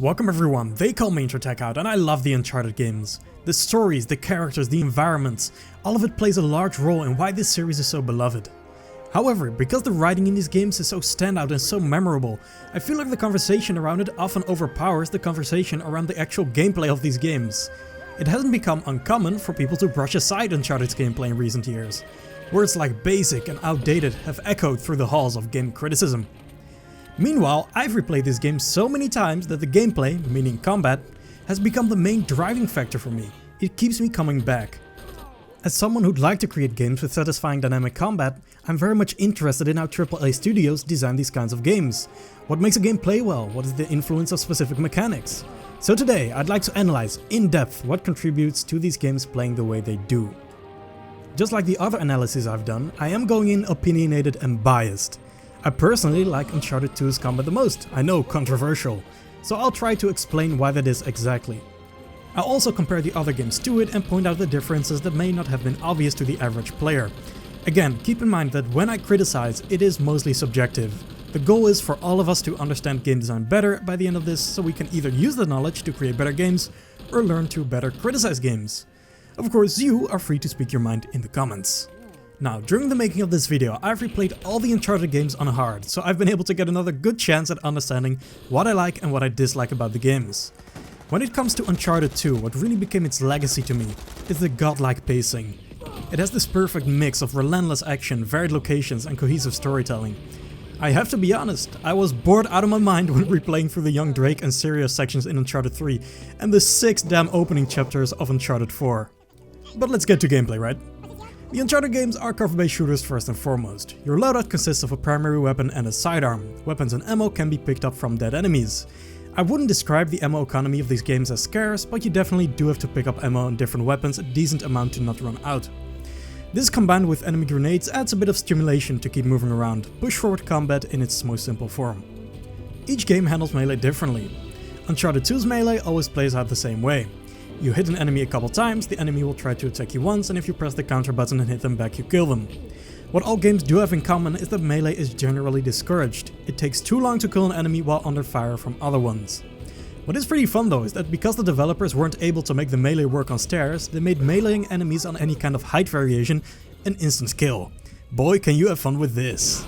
Welcome everyone, they call me Out, and I love the Uncharted games. The stories, the characters, the environments, all of it plays a large role in why this series is so beloved. However, because the writing in these games is so standout and so memorable, I feel like the conversation around it often overpowers the conversation around the actual gameplay of these games. It hasn't become uncommon for people to brush aside Uncharted's gameplay in recent years. Words like basic and outdated have echoed through the halls of game criticism. Meanwhile, I've replayed this game so many times that the gameplay, meaning combat, has become the main driving factor for me. It keeps me coming back. As someone who'd like to create games with satisfying dynamic combat, I'm very much interested in how AAA studios design these kinds of games. What makes a game play well? What is the influence of specific mechanics? So today, I'd like to analyze in depth what contributes to these games playing the way they do. Just like the other analyses I've done, I am going in opinionated and biased. I personally like Uncharted 2's combat the most, I know, controversial, so I'll try to explain why that is exactly. I'll also compare the other games to it and point out the differences that may not have been obvious to the average player. Again, keep in mind that when I criticize, it is mostly subjective. The goal is for all of us to understand game design better by the end of this, so we can either use the knowledge to create better games, or learn to better criticize games. Of course, you are free to speak your mind in the comments. Now, during the making of this video, I've replayed all the Uncharted games on hard, so I've been able to get another good chance at understanding what I like and what I dislike about the games. When it comes to Uncharted 2, what really became its legacy to me is the godlike pacing. It has this perfect mix of relentless action, varied locations and cohesive storytelling. I have to be honest, I was bored out of my mind when replaying through the young Drake and Syria sections in Uncharted 3 and the 6 damn opening chapters of Uncharted 4. But let's get to gameplay, right? The Uncharted games are cover-based shooters first and foremost. Your loadout consists of a primary weapon and a sidearm. Weapons and ammo can be picked up from dead enemies. I wouldn't describe the ammo economy of these games as scarce, but you definitely do have to pick up ammo and different weapons a decent amount to not run out. This combined with enemy grenades adds a bit of stimulation to keep moving around, push forward combat in its most simple form. Each game handles melee differently. Uncharted 2's melee always plays out the same way. You hit an enemy a couple times, the enemy will try to attack you once, and if you press the counter button and hit them back, you kill them. What all games do have in common is that melee is generally discouraged. It takes too long to kill an enemy while under fire from other ones. What is pretty fun though is that because the developers weren't able to make the melee work on stairs, they made meleeing enemies on any kind of height variation an instant kill. Boy, can you have fun with this!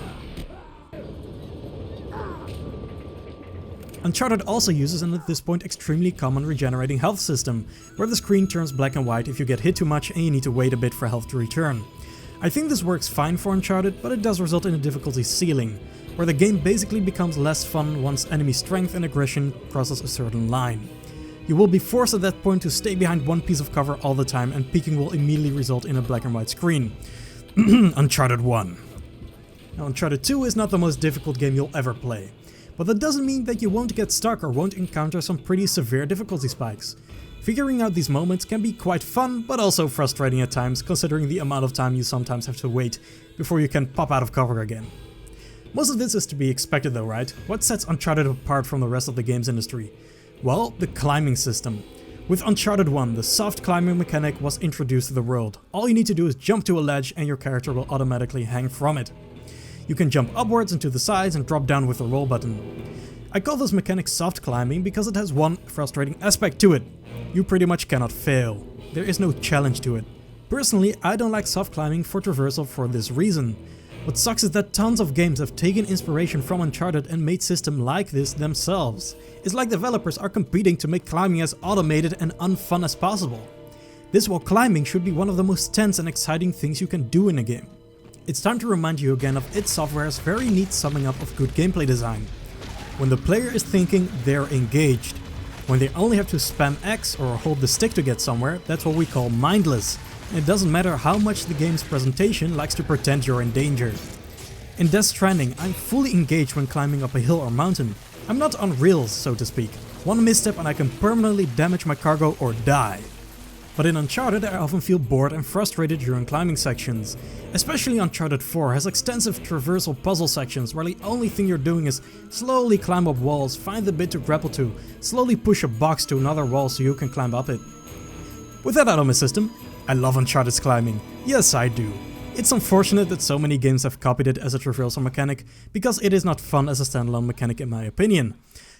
Uncharted also uses an at this point extremely common regenerating health system, where the screen turns black and white if you get hit too much and you need to wait a bit for health to return. I think this works fine for Uncharted, but it does result in a difficulty ceiling, where the game basically becomes less fun once enemy strength and aggression crosses a certain line. You will be forced at that point to stay behind one piece of cover all the time, and peeking will immediately result in a black and white screen. Uncharted 1. Now, Uncharted 2 is not the most difficult game you'll ever play. But that doesn't mean that you won't get stuck or won't encounter some pretty severe difficulty spikes. Figuring out these moments can be quite fun, but also frustrating at times, considering the amount of time you sometimes have to wait before you can pop out of cover again. Most of this is to be expected though, right? What sets Uncharted apart from the rest of the games industry? Well, the climbing system. With Uncharted 1, the soft climbing mechanic was introduced to the world. All you need to do is jump to a ledge and your character will automatically hang from it. You can jump upwards and to the sides and drop down with the roll button. I call this mechanic soft climbing because it has one frustrating aspect to it. You pretty much cannot fail. There is no challenge to it. Personally, I don't like soft climbing for traversal for this reason. What sucks is that tons of games have taken inspiration from Uncharted and made systems like this themselves. It's like developers are competing to make climbing as automated and unfun as possible. This while climbing should be one of the most tense and exciting things you can do in a game. It's time to remind you again of id Software's very neat summing up of good gameplay design. When the player is thinking, they're engaged. When they only have to spam X or hold the stick to get somewhere, that's what we call mindless. And it doesn't matter how much the game's presentation likes to pretend you're in danger. In Death Stranding, I'm fully engaged when climbing up a hill or mountain. I'm not on rails, so to speak. One misstep and I can permanently damage my cargo or die. But in Uncharted, I often feel bored and frustrated during climbing sections. Especially Uncharted 4 has extensive traversal puzzle sections where the only thing you're doing is slowly climb up walls, find the bit to grapple to, slowly push a box to another wall so you can climb up it. With that out of my system, I love Uncharted's climbing. Yes, I do. It's unfortunate that so many games have copied it as a traversal mechanic, because it is not fun as a standalone mechanic in my opinion.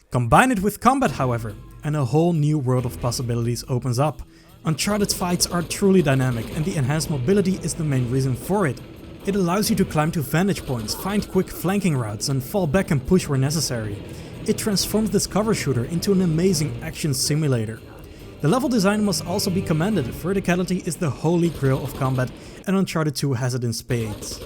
Combine it with combat, however, and a whole new world of possibilities opens up. Uncharted's fights are truly dynamic, and the enhanced mobility is the main reason for it. It allows you to climb to vantage points, find quick flanking routes, and fall back and push where necessary. It transforms this cover shooter into an amazing action simulator. The level design must also be commended. Verticality is the holy grail of combat, and Uncharted 2 has it in spades.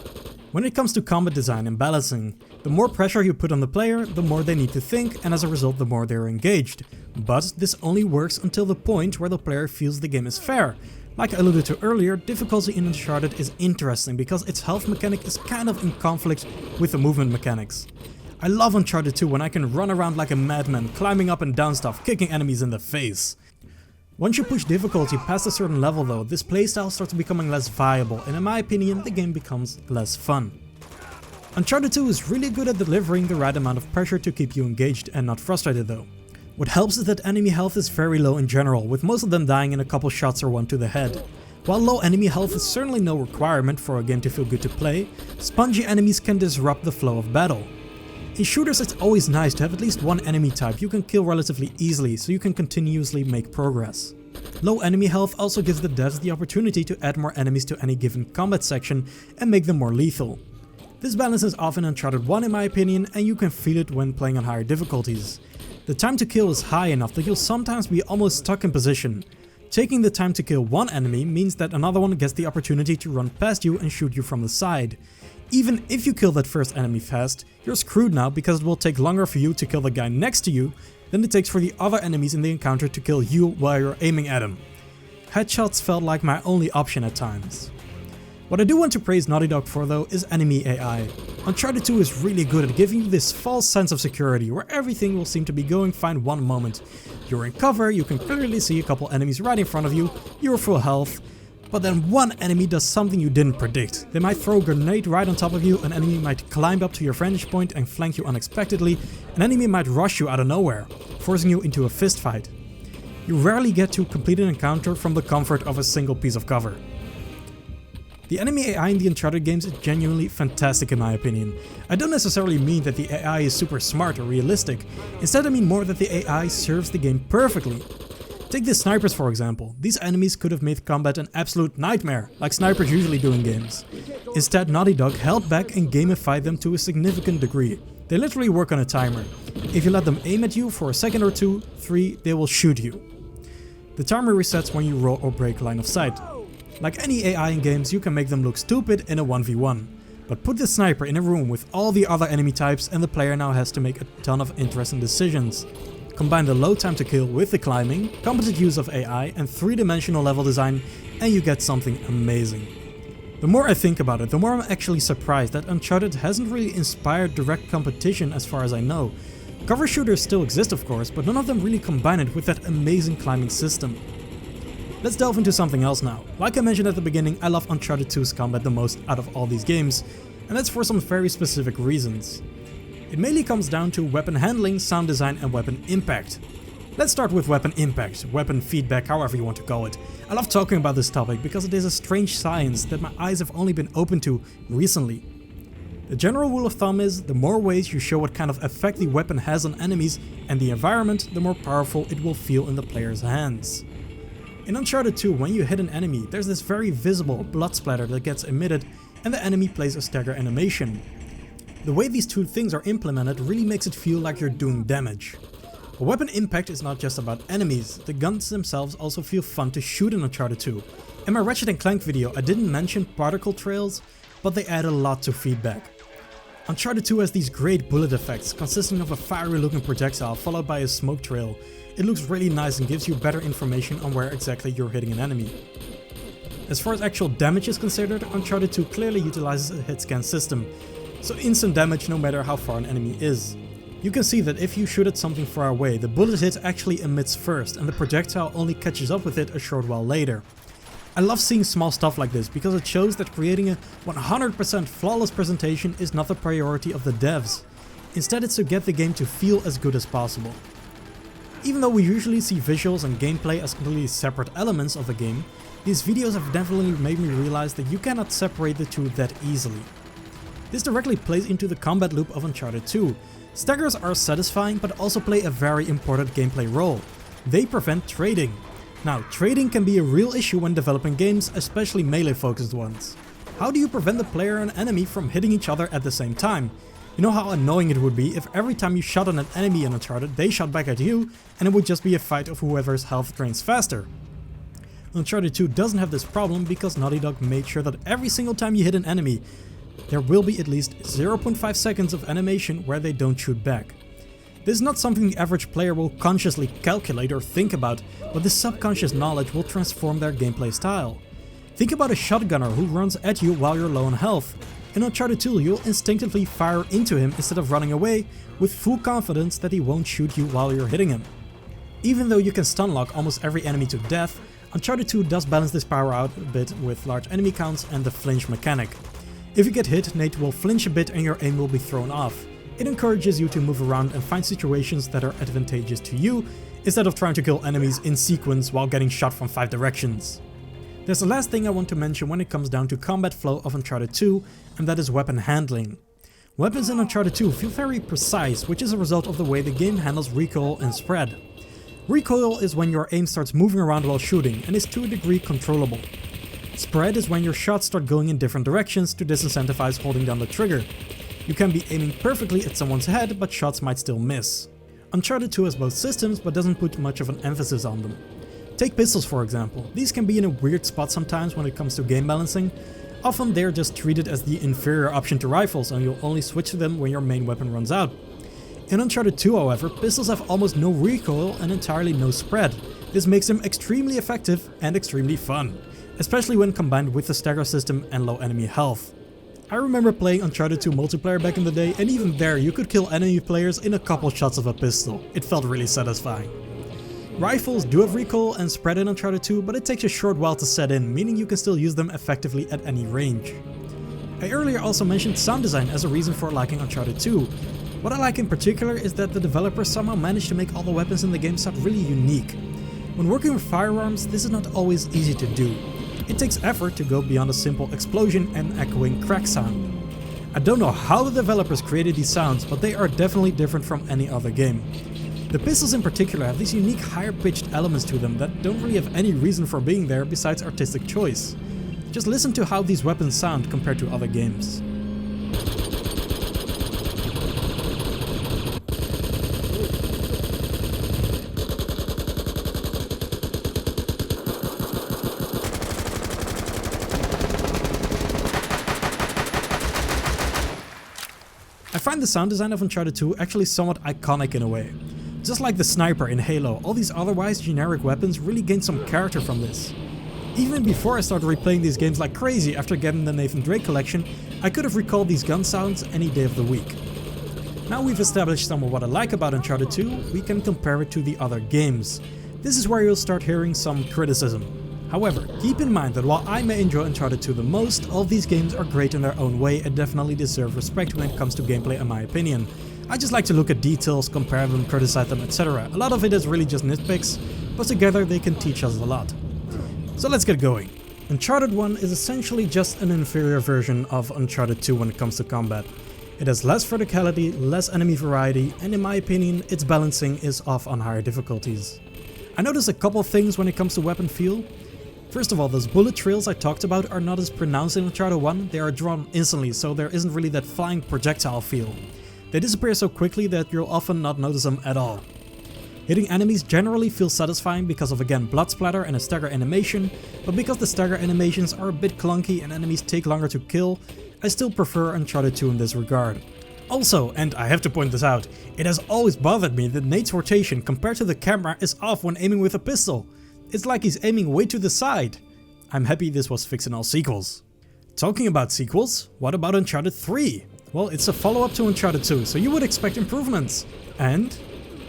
When it comes to combat design and balancing, the more pressure you put on the player, the more they need to think, and as a result the more they are engaged. But this only works until the point where the player feels the game is fair. Like I alluded to earlier, difficulty in Uncharted is interesting because its health mechanic is kind of in conflict with the movement mechanics. I love Uncharted 2 when I can run around like a madman, climbing up and down stuff, kicking enemies in the face. Once you push difficulty past a certain level though, this playstyle starts becoming less viable, and in my opinion the game becomes less fun. Uncharted 2 is really good at delivering the right amount of pressure to keep you engaged and not frustrated though. What helps is that enemy health is very low in general, with most of them dying in a couple shots or one to the head. While low enemy health is certainly no requirement for a game to feel good to play, spongy enemies can disrupt the flow of battle. In shooters it's always nice to have at least one enemy type you can kill relatively easily so you can continuously make progress. Low enemy health also gives the devs the opportunity to add more enemies to any given combat section and make them more lethal. This balance is off in Uncharted 1 in my opinion, and you can feel it when playing on higher difficulties. The time to kill is high enough that you'll sometimes be almost stuck in position. Taking the time to kill one enemy means that another one gets the opportunity to run past you and shoot you from the side. Even if you kill that first enemy fast, you're screwed now because it will take longer for you to kill the guy next to you than it takes for the other enemies in the encounter to kill you while you're aiming at him. Headshots felt like my only option at times. What I do want to praise Naughty Dog for though is enemy AI. Uncharted 2 is really good at giving you this false sense of security where everything will seem to be going fine one moment. You're in cover, you can clearly see a couple enemies right in front of you, you're full health. But then one enemy does something you didn't predict. They might throw a grenade right on top of you, an enemy might climb up to your vantage point and flank you unexpectedly, an enemy might rush you out of nowhere, forcing you into a fist fight. You rarely get to complete an encounter from the comfort of a single piece of cover. The enemy AI in the Uncharted games is genuinely fantastic in my opinion. I don't necessarily mean that the AI is super smart or realistic, instead I mean more that the AI serves the game perfectly. Take the snipers for example. These enemies could have made combat an absolute nightmare, like snipers usually do in games. Instead, Naughty Dog held back and gamified them to a significant degree. They literally work on a timer. If you let them aim at you for a second or two, 3, they will shoot you. The timer resets when you roll or break line of sight. Like any AI in games, you can make them look stupid in a 1v1. But put the sniper in a room with all the other enemy types and the player now has to make a ton of interesting decisions. Combine the low time to kill with the climbing, competent use of AI and 3-dimensional level design and you get something amazing. The more I think about it, the more I'm actually surprised that Uncharted hasn't really inspired direct competition as far as I know. Cover shooters still exist of course, but none of them really combine it with that amazing climbing system. Let's delve into something else now. Like I mentioned at the beginning, I love Uncharted 2's combat the most out of all these games, and that's for some very specific reasons. It mainly comes down to weapon handling, sound design and weapon impact. Let's start with weapon impact, weapon feedback, however you want to call it. I love talking about this topic because it is a strange science that my eyes have only been open to recently. The general rule of thumb is, the more ways you show what kind of effect the weapon has on enemies and the environment, the more powerful it will feel in the player's hands. In Uncharted 2, when you hit an enemy, there's this very visible blood splatter that gets emitted and the enemy plays a stagger animation. The way these two things are implemented really makes it feel like you're doing damage. But weapon impact is not just about enemies, the guns themselves also feel fun to shoot in Uncharted 2. In my Ratchet & Clank video I didn't mention particle trails, but they add a lot to feedback. Uncharted 2 has these great bullet effects consisting of a fiery looking projectile followed by a smoke trail. It looks really nice and gives you better information on where exactly you're hitting an enemy. As far as actual damage is considered, Uncharted 2 clearly utilizes a hit scan system, so instant damage no matter how far an enemy is. You can see that if you shoot at something far away, the bullet hit actually emits first and the projectile only catches up with it a short while later. I love seeing small stuff like this because it shows that creating a 100% flawless presentation is not the priority of the devs. Instead it's to get the game to feel as good as possible. Even though we usually see visuals and gameplay as completely separate elements of a game, these videos have definitely made me realize that you cannot separate the two that easily. This directly plays into the combat loop of Uncharted 2. Staggers are satisfying but also play a very important gameplay role. They prevent trading. Now, trading can be a real issue when developing games, especially melee focused ones. How do you prevent the player and enemy from hitting each other at the same time? You know how annoying it would be if every time you shot at an enemy in Uncharted, they shot back at you and it would just be a fight of whoever's health drains faster. Uncharted 2 doesn't have this problem because Naughty Dog made sure that every single time you hit an enemy, there will be at least 0.5 seconds of animation where they don't shoot back. This is not something the average player will consciously calculate or think about, but this subconscious knowledge will transform their gameplay style. Think about a shotgunner who runs at you while you're low on health. In Uncharted 2, you'll instinctively fire into him instead of running away, with full confidence that he won't shoot you while you're hitting him. Even though you can stunlock almost every enemy to death, Uncharted 2 does balance this power out a bit with large enemy counts and the flinch mechanic. If you get hit, Nate will flinch a bit and your aim will be thrown off. It encourages you to move around and find situations that are advantageous to you, instead of trying to kill enemies in sequence while getting shot from 5 directions. There's the last thing I want to mention when it comes down to combat flow of Uncharted 2, and that is weapon handling. Weapons in Uncharted 2 feel very precise, which is a result of the way the game handles recoil and spread. Recoil is when your aim starts moving around while shooting and is to a degree controllable. Spread is when your shots start going in different directions to disincentivize holding down the trigger. You can be aiming perfectly at someone's head, but shots might still miss. Uncharted 2 has both systems but doesn't put much of an emphasis on them. Take pistols for example. These can be in a weird spot sometimes when it comes to game balancing. Often they're just treated as the inferior option to rifles and you'll only switch to them when your main weapon runs out. In Uncharted 2 however, pistols have almost no recoil and entirely no spread. This makes them extremely effective and extremely fun, especially when combined with the stagger system and low enemy health. I remember playing Uncharted 2 multiplayer back in the day, and even there you could kill enemy players in a couple shots of a pistol. It felt really satisfying. Rifles do have recoil and spread in Uncharted 2, but it takes a short while to set in, meaning you can still use them effectively at any range. I earlier also mentioned sound design as a reason for liking Uncharted 2. What I like in particular is that the developers somehow managed to make all the weapons in the game sound really unique. When working with firearms, this is not always easy to do. It takes effort to go beyond a simple explosion and echoing crack sound. I don't know how the developers created these sounds, but they are definitely different from any other game. The pistols in particular have these unique higher pitched elements to them that don't really have any reason for being there besides artistic choice. Just listen to how these weapons sound compared to other games. I find the sound design of Uncharted 2 actually somewhat iconic in a way. Just like the sniper in Halo, all these otherwise generic weapons really gain some character from this. Even before I started replaying these games like crazy after getting the Nathan Drake collection, I could have recalled these gun sounds any day of the week. Now we've established some of what I like about Uncharted 2, we can compare it to the other games. This is where you'll start hearing some criticism. However, keep in mind that while I may enjoy Uncharted 2 the most, all of these games are great in their own way and definitely deserve respect when it comes to gameplay in my opinion. I just like to look at details, compare them, criticize them, etc. A lot of it is really just nitpicks, but together they can teach us a lot. So let's get going. Uncharted 1 is essentially just an inferior version of Uncharted 2 when it comes to combat. It has less verticality, less enemy variety, and in my opinion, its balancing is off on higher difficulties. I noticed a couple of things when it comes to weapon feel. First of all, those bullet trails I talked about are not as pronounced in Uncharted 1, they are drawn instantly, so there isn't really that flying projectile feel. They disappear so quickly that you'll often not notice them at all. Hitting enemies generally feels satisfying because of again blood splatter and a stagger animation, but because the stagger animations are a bit clunky and enemies take longer to kill, I still prefer Uncharted 2 in this regard. Also, and I have to point this out, it has always bothered me that Nate's rotation compared to the camera is off when aiming with a pistol. It's like he's aiming way to the side. I'm happy this was fixed in all sequels. Talking about sequels, what about Uncharted 3? Well, it's a follow-up to Uncharted 2, so you would expect improvements. And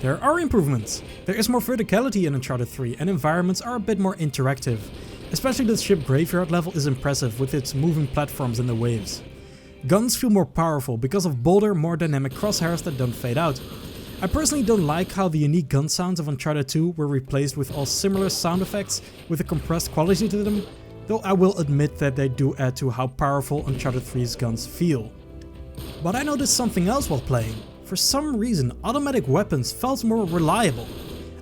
there are improvements. There is more verticality in Uncharted 3 and environments are a bit more interactive. Especially the ship graveyard level is impressive with its moving platforms in the waves. Guns feel more powerful because of bolder, more dynamic crosshairs that don't fade out. I personally don't like how the unique gun sounds of Uncharted 2 were replaced with all similar sound effects with a compressed quality to them, though I will admit that they do add to how powerful Uncharted 3's guns feel. But I noticed something else while playing. for some reason automatic weapons felt more reliable.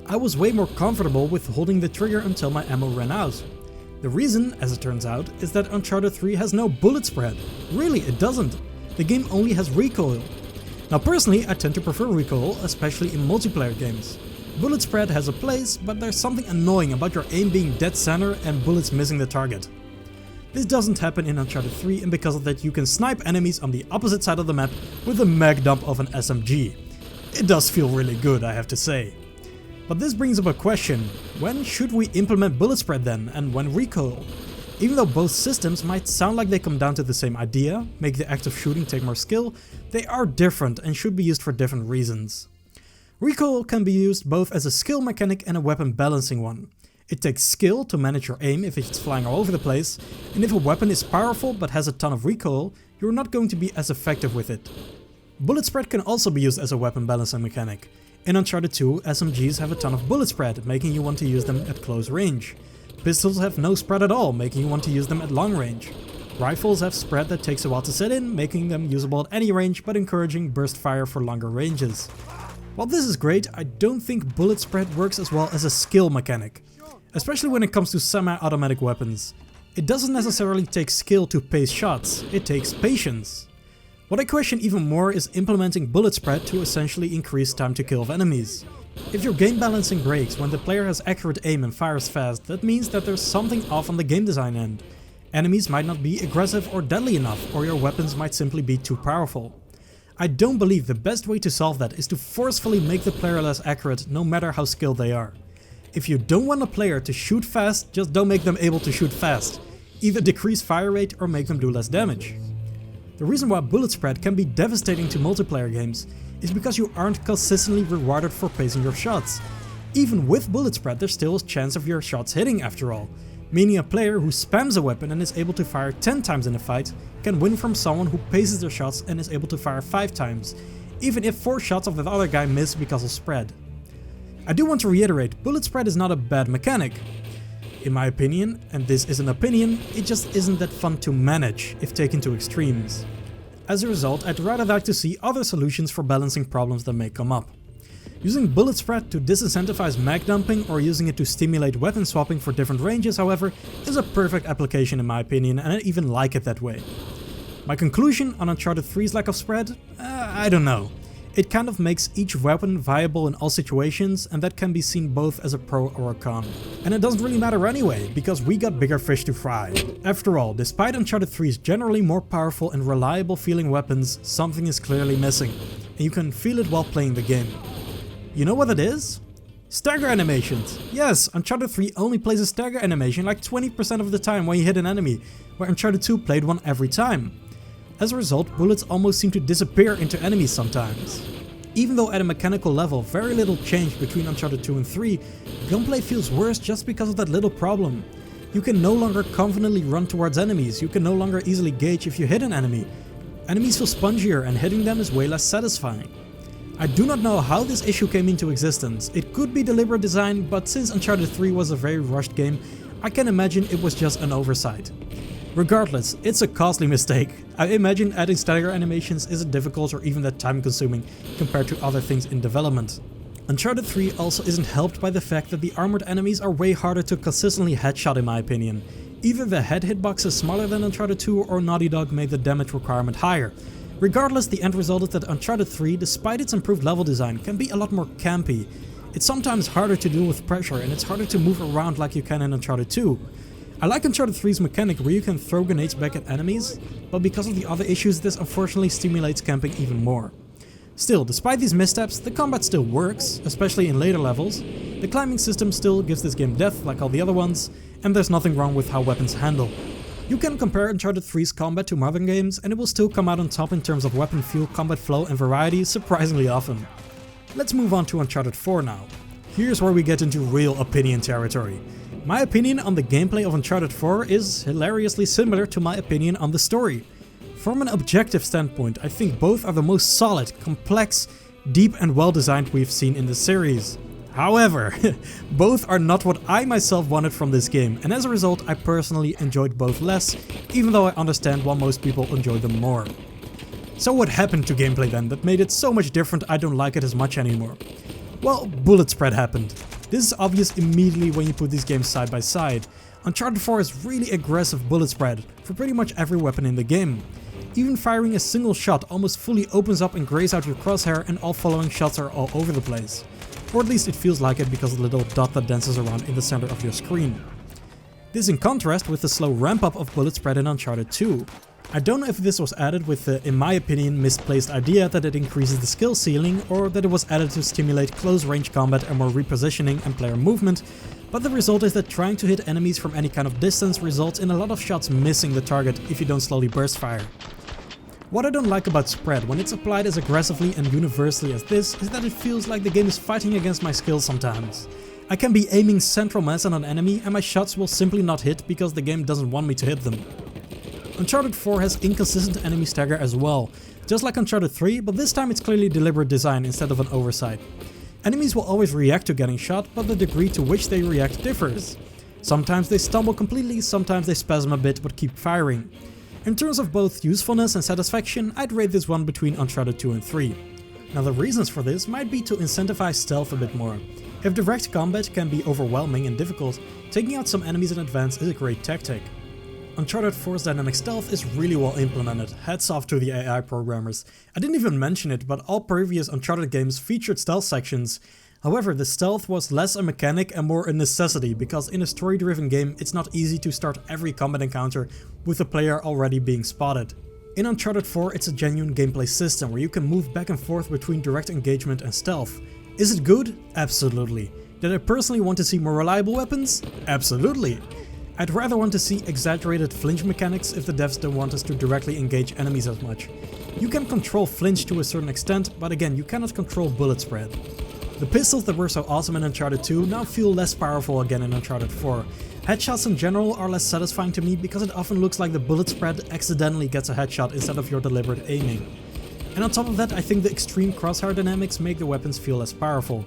I was way more comfortable with holding the trigger until my ammo ran out. The reason, as it turns out, is that Uncharted 3 has no bullet spread. Really, it doesn't. The game only has recoil. Now personally, I tend to prefer recoil, especially in multiplayer games. Bullet spread has a place, but there's something annoying about your aim being dead center and bullets missing the target. This doesn't happen in Uncharted 3, and because of that you can snipe enemies on the opposite side of the map with a mag dump of an SMG. It does feel really good, I have to say. But this brings up a question: when should we implement bullet spread then, and when recoil? Even though both systems might sound like they come down to the same idea, make the act of shooting take more skill, they are different and should be used for different reasons. Recoil can be used both as a skill mechanic and a weapon balancing one. It takes skill to manage your aim if it's flying all over the place, and if a weapon is powerful but has a ton of recoil, you're not going to be as effective with it. Bullet spread can also be used as a weapon balancing mechanic. In Uncharted 2, SMGs have a ton of bullet spread, making you want to use them at close range. Pistols have no spread at all, making you want to use them at long range. Rifles have spread that takes a while to set in, making them usable at any range but encouraging burst fire for longer ranges. While this is great, I don't think bullet spread works as well as a skill mechanic, especially when it comes to semi-automatic weapons. It doesn't necessarily take skill to pace shots, it takes patience. What I question even more is implementing bullet spread to essentially increase time to kill of enemies. If your game balancing breaks when the player has accurate aim and fires fast, that means that there's something off on the game design end. Enemies might not be aggressive or deadly enough, or your weapons might simply be too powerful. I don't believe the best way to solve that is to forcefully make the player less accurate, no matter how skilled they are. If you don't want a player to shoot fast, just don't make them able to shoot fast. Either decrease fire rate or make them do less damage. The reason why bullet spread can be devastating to multiplayer games is because you aren't consistently rewarded for pacing your shots. Even with bullet spread, there's still a chance of your shots hitting after all, meaning a player who spams a weapon and is able to fire 10 times in a fight can win from someone who paces their shots and is able to fire 5 times, even if 4 shots of that other guy miss because of spread. I do want to reiterate, bullet spread is not a bad mechanic. In my opinion, and this is an opinion, it just isn't that fun to manage if taken to extremes. As a result, I'd rather like to see other solutions for balancing problems that may come up. Using bullet spread to disincentivize mag dumping or using it to stimulate weapon swapping for different ranges, however, is a perfect application in my opinion, and I even like it that way. My conclusion on Uncharted 3's lack of spread? I don't know. It kind of makes each weapon viable in all situations, and that can be seen both as a pro or a con. And it doesn't really matter anyway, because we got bigger fish to fry. After all, despite Uncharted 3's generally more powerful and reliable feeling weapons, something is clearly missing, and you can feel it while playing the game. You know what it is? Stagger animations! Yes, Uncharted 3 only plays a stagger animation like 20% of the time when you hit an enemy, where Uncharted 2 played one every time. As a result, bullets almost seem to disappear into enemies sometimes. Even though at a mechanical level very little changed between Uncharted 2 and 3, gunplay feels worse just because of that little problem. You can no longer confidently run towards enemies, you can no longer easily gauge if you hit an enemy. Enemies feel spongier and hitting them is way less satisfying. I do not know how this issue came into existence. It could be deliberate design, but since Uncharted 3 was a very rushed game, I can imagine it was just an oversight. Regardless, it's a costly mistake. I imagine adding stagger animations isn't difficult or even that time consuming compared to other things in development. Uncharted 3 also isn't helped by the fact that the armored enemies are way harder to consistently headshot in my opinion. Either the head hitbox is smaller than Uncharted 2 or Naughty Dog made the damage requirement higher. Regardless, the end result is that Uncharted 3, despite its improved level design, can be a lot more campy. It's sometimes harder to deal with pressure and it's harder to move around like you can in Uncharted 2. I like Uncharted 3's mechanic where you can throw grenades back at enemies, but because of the other issues this unfortunately stimulates camping even more. Still, despite these missteps, the combat still works, especially in later levels. The climbing system still gives this game depth like all the other ones, and there's nothing wrong with how weapons handle. You can compare Uncharted 3's combat to modern games and it will still come out on top in terms of weapon feel, combat flow and variety surprisingly often. Let's move on to Uncharted 4 now. Here's where we get into real opinion territory. My opinion on the gameplay of Uncharted 4 is hilariously similar to my opinion on the story. From an objective standpoint, I think both are the most solid, complex, deep and well designed we've seen in the series. However, both are not what I myself wanted from this game, and as a result I personally enjoyed both less, even though I understand why most people enjoy them more. So what happened to gameplay then that made it so much different I don't like it as much anymore? Well, bullet spread happened. This is obvious immediately when you put these games side by side. Uncharted 4 has really aggressive bullet spread for pretty much every weapon in the game. Even firing a single shot almost fully opens up and grays out your crosshair, and all following shots are all over the place. Or at least it feels like it because of the little dot that dances around in the center of your screen. This in contrast with the slow ramp up of bullet spread in Uncharted 2. I don't know if this was added with the, in my opinion, misplaced idea that it increases the skill ceiling, or that it was added to stimulate close range combat and more repositioning and player movement, but the result is that trying to hit enemies from any kind of distance results in a lot of shots missing the target if you don't slowly burst fire. What I don't like about spread when it's applied as aggressively and universally as this is that it feels like the game is fighting against my skills sometimes. I can be aiming central mass on an enemy and my shots will simply not hit because the game doesn't want me to hit them. Uncharted 4 has inconsistent enemy stagger as well, just like Uncharted 3, but this time it's clearly deliberate design instead of an oversight. Enemies will always react to getting shot, but the degree to which they react differs. Sometimes they stumble completely, sometimes they spasm a bit but keep firing. In terms of both usefulness and satisfaction, I'd rate this one between Uncharted 2 and 3. Now the reasons for this might be to incentivize stealth a bit more. If direct combat can be overwhelming and difficult, taking out some enemies in advance is a great tactic. Uncharted 4's dynamic stealth is really well implemented, hats off to the AI programmers. I didn't even mention it, but all previous Uncharted games featured stealth sections. However, the stealth was less a mechanic and more a necessity, because in a story-driven game it's not easy to start every combat encounter with the player already being spotted. In Uncharted 4 it's a genuine gameplay system where you can move back and forth between direct engagement and stealth. Is it good? Absolutely. Did I personally want to see more reliable weapons? Absolutely. I'd rather want to see exaggerated flinch mechanics if the devs don't want us to directly engage enemies as much. You can control flinch to a certain extent, but again, you cannot control bullet spread. The pistols that were so awesome in Uncharted 2 now feel less powerful again in Uncharted 4. Headshots in general are less satisfying to me because it often looks like the bullet spread accidentally gets a headshot instead of your deliberate aiming. And on top of that, I think the extreme crosshair dynamics make the weapons feel less powerful.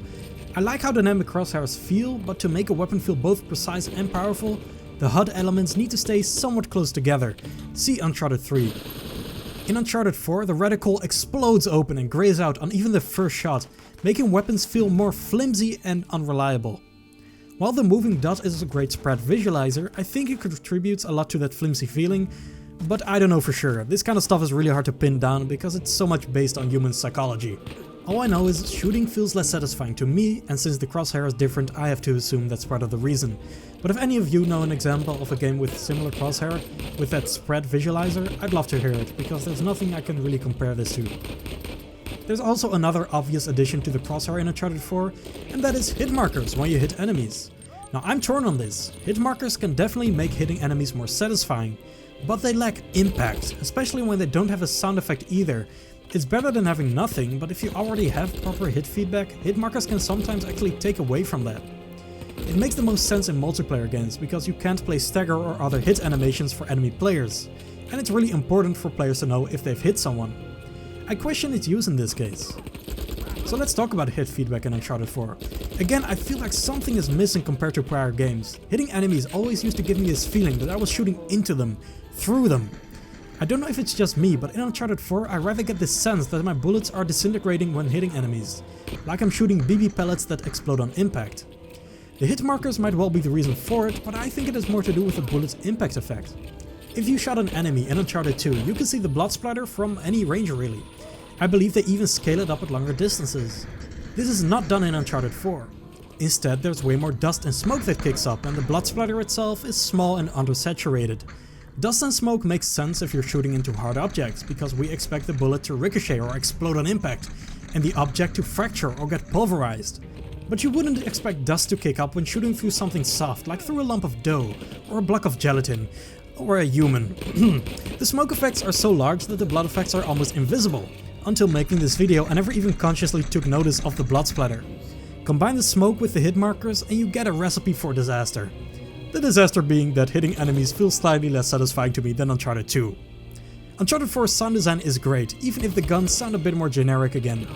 I like how dynamic crosshairs feel, but to make a weapon feel both precise and powerful, the HUD elements need to stay somewhat close together. See Uncharted 3. In Uncharted 4, the reticle explodes open and grays out on even the first shot, making weapons feel more flimsy and unreliable. While the moving dot is a great spread visualizer, I think it contributes a lot to that flimsy feeling, but I don't know for sure. This kind of stuff is really hard to pin down because it's so much based on human psychology. All I know is shooting feels less satisfying to me, and since the crosshair is different, I have to assume that's part of the reason. But if any of you know an example of a game with similar crosshair, with that spread visualizer, I'd love to hear it, because there's nothing I can really compare this to. There's also another obvious addition to the crosshair in Uncharted 4, and that is hit markers when you hit enemies. Now I'm torn on this. Hit markers can definitely make hitting enemies more satisfying, but they lack impact, especially when they don't have a sound effect either. It's better than having nothing, but if you already have proper hit feedback, hit markers can sometimes actually take away from that. It makes the most sense in multiplayer games, because you can't play stagger or other hit animations for enemy players, and it's really important for players to know if they've hit someone. I question its use in this case. So let's talk about hit feedback in Uncharted 4. Again, I feel like something is missing compared to prior games. Hitting enemies always used to give me this feeling that I was shooting into them, through them. I don't know if it's just me, but in Uncharted 4 I rather get this sense that my bullets are disintegrating when hitting enemies, like I'm shooting BB pellets that explode on impact. The hit markers might well be the reason for it, but I think it has more to do with the bullet's impact effect. If you shot an enemy in Uncharted 2, you can see the blood splatter from any range really. I believe they even scale it up at longer distances. This is not done in Uncharted 4. Instead, there's way more dust and smoke that kicks up, and the blood splatter itself is small and undersaturated. Dust and smoke makes sense if you're shooting into hard objects, because we expect the bullet to ricochet or explode on impact, and the object to fracture or get pulverized. But you wouldn't expect dust to kick up when shooting through something soft, like through a lump of dough, or a block of gelatin, or a human. The smoke effects are so large that the blood effects are almost invisible. Until making this video, I never even consciously took notice of the blood splatter. Combine the smoke with the hit markers and you get a recipe for disaster. The disaster being that hitting enemies feels slightly less satisfying to me than Uncharted 2. Uncharted 4's sound design is great, even if the guns sound a bit more generic again.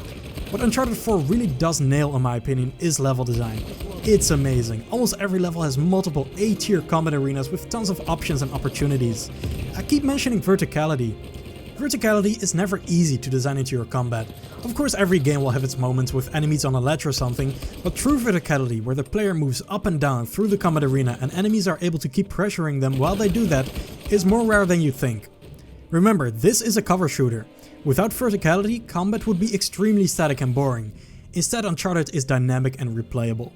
What Uncharted 4 really does nail in my opinion is level design. It's amazing. Almost every level has multiple A-tier combat arenas with tons of options and opportunities. I keep mentioning verticality. Verticality is never easy to design into your combat. Of course every game will have its moments with enemies on a ledge or something, but true verticality, where the player moves up and down through the combat arena and enemies are able to keep pressuring them while they do that, is more rare than you think. Remember, this is a cover shooter. Without verticality, combat would be extremely static and boring. Instead, Uncharted is dynamic and replayable.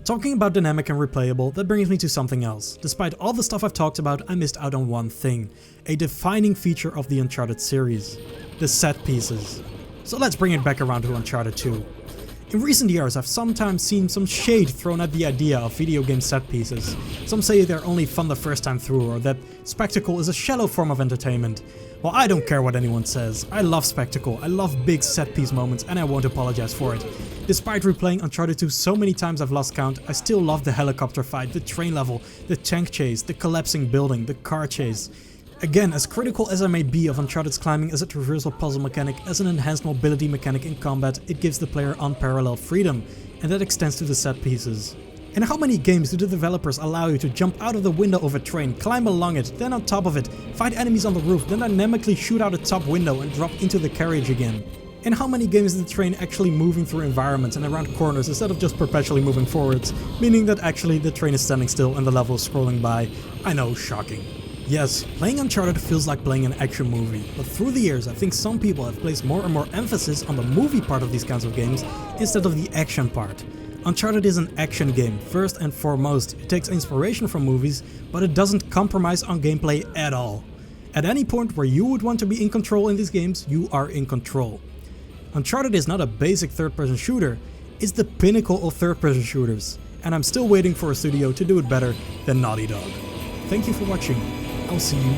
Talking about dynamic and replayable, that brings me to something else. Despite all the stuff I've talked about, I missed out on one thing, a defining feature of the Uncharted series: the set pieces. So let's bring it back around to Uncharted 2. In recent years, I've sometimes seen some shade thrown at the idea of video game set pieces. Some say they're only fun the first time through, or that spectacle is a shallow form of entertainment. Well, I don't care what anyone says. I love spectacle, I love big set piece moments, and I won't apologize for it. Despite replaying Uncharted 2 so many times I've lost count, I still love the helicopter fight, the train level, the tank chase, the collapsing building, the car chase. Again, as critical as I may be of Uncharted's climbing as a traversal puzzle mechanic, as an enhanced mobility mechanic in combat, it gives the player unparalleled freedom, and that extends to the set pieces. In how many games do the developers allow you to jump out of the window of a train, climb along it, then on top of it, fight enemies on the roof, then dynamically shoot out a top window and drop into the carriage again? In how many games is the train actually moving through environments and around corners instead of just perpetually moving forwards, meaning that actually the train is standing still and the level is scrolling by? I know, shocking. Yes, playing Uncharted feels like playing an action movie, but through the years I think some people have placed more and more emphasis on the movie part of these kinds of games instead of the action part. Uncharted is an action game, first and foremost. It takes inspiration from movies, but it doesn't compromise on gameplay at all. At any point where you would want to be in control in these games, you are in control. Uncharted is not a basic third-person shooter, it's the pinnacle of third-person shooters, and I'm still waiting for a studio to do it better than Naughty Dog. Thank you for watching, I'll see you